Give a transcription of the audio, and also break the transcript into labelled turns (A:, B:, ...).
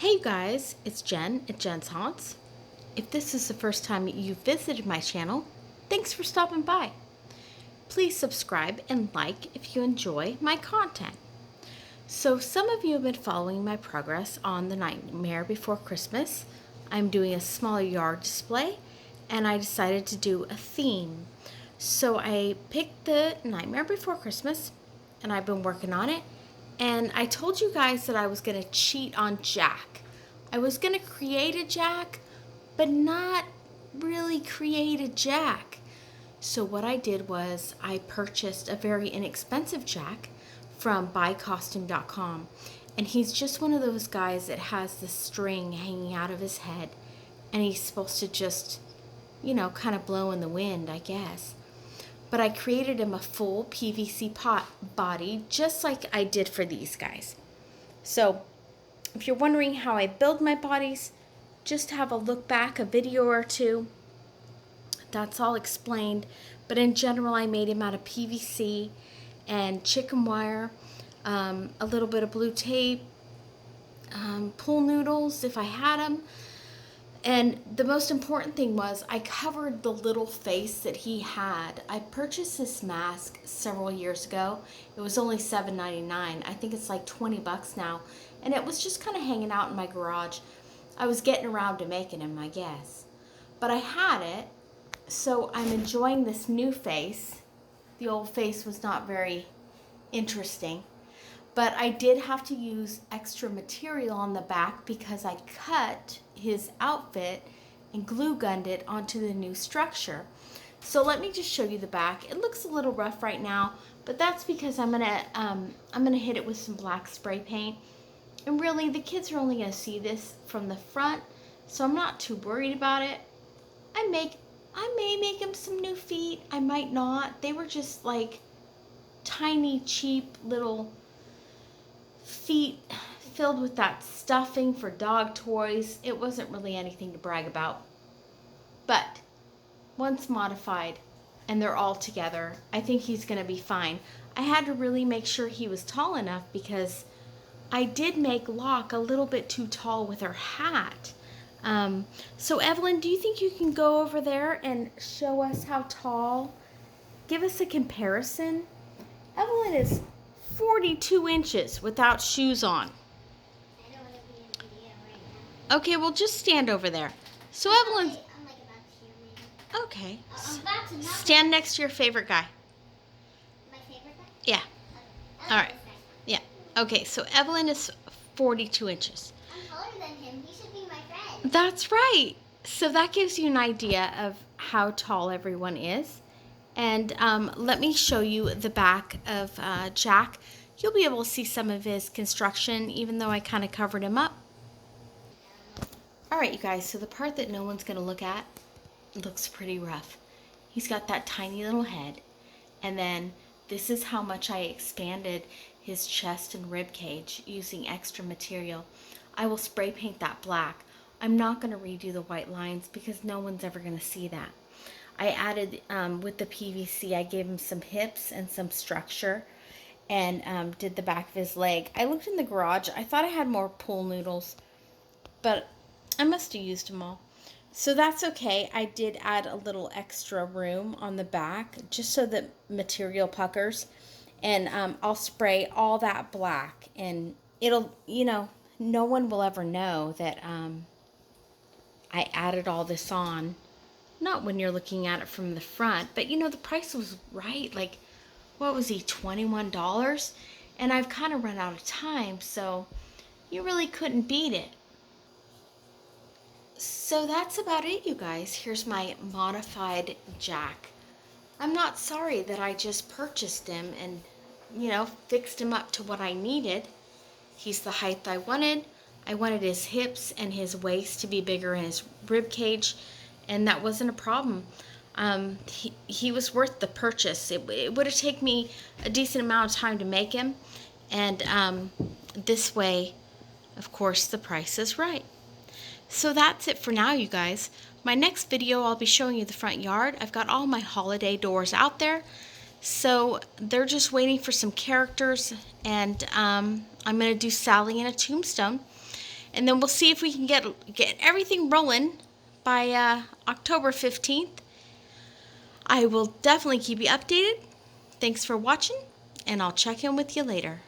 A: Hey guys, it's Jen at Jen's Haunts. If this is the first time you've visited my channel, thanks for stopping by. Please subscribe and like if you enjoy my content. So some of you have been following my progress on the Nightmare Before Christmas. I'm doing a smaller yard display and I decided to do a theme. So I picked the Nightmare Before Christmas and I've been working on it. And I told you guys that I was going to cheat on Jack. I was going to create a Jack, but not really create a Jack. So what I did was I purchased a very inexpensive Jack from buycostume.com. And he's just one of those guys that has the string hanging out of his head. And he's supposed to just, kind of blow in the wind, I guess. But I created him a full PVC pot body, just like I did for these guys. So if you're wondering how I build my bodies, just have a look back, a video or two. That's all explained. But in general, I made him out of PVC and chicken wire, a little bit of blue tape, pool noodles if I had them. And the most important thing was I covered the little face that he had. I purchased this mask several years ago. It was only $7.99. I think it's like 20 bucks now. And it was just kind of hanging out in my garage. I was getting around to making him, I guess. But I had it, so I'm enjoying this new face. The old face was not very interesting. But I did have to use extra material on the back because I cut his outfit and glue gunned it onto the new structure. So let me just show you the back. It looks a little rough right now, but that's because I'm gonna hit it with some black spray paint. And really, the kids are only gonna see this from the front, so I'm not too worried about it. I may make him some new feet. I might not. They were just like tiny, cheap little feet filled with that stuffing for dog toys. It wasn't really anything to brag about. But once modified and they're all together, I think he's going to be fine. I had to really make sure he was tall enough because I did make Locke a little bit too tall with her hat. So Evelyn, do you think you can go over there and show us how tall? Give us a comparison. Evelyn is 42 inches without shoes on.
B: I don't want to be in a video right now.
A: Okay, well just stand over there. So Evelyn's...
B: I'm like about to maybe.
A: Okay.
B: I'm about to not.
A: Stand next to your favorite guy.
B: My favorite guy?
A: Yeah.
B: Okay.
A: All right. Yeah. Okay, so Evelyn is 42 inches.
B: I'm taller than him. He should be my friend.
A: That's right. So that gives you an idea of how tall everyone is. And let me show you the back of Jack. You'll be able to see some of his construction, even though I kind of covered him up. All right, you guys, so the part that no one's going to look at looks pretty rough. He's got that tiny little head. And then this is how much I expanded his chest and rib cage using extra material. I will spray paint that black. I'm not going to redo the white lines because no one's ever going to see that. I added, with the PVC, I gave him some hips and some structure and did the back of his leg. I looked in the garage. I thought I had more pool noodles, but I must have used them all. So that's okay. I did add a little extra room on the back just so that material puckers. And I'll spray all that black. And it'll, no one will ever know that I added all this on. Not when you're looking at it from the front, but the price was right. Like, what was he, $21? And I've kind of run out of time, so you really couldn't beat it. So that's about it, you guys. Here's my modified Jack. I'm not sorry that I just purchased him and, fixed him up to what I needed. He's the height I wanted. I wanted his hips and his waist to be bigger and his rib cage. And that wasn't a problem. He was worth the purchase. It would have taken me a decent amount of time to make him. And this way, of course, the price is right. So that's it for now, you guys. My next video, I'll be showing you the front yard. I've got all my holiday doors out there. So they're just waiting for some characters. And I'm going to do Sally in a tombstone. And then we'll see if we can get everything rolling by October 15th. I will definitely keep you updated. Thanks for watching, and I'll check in with you later.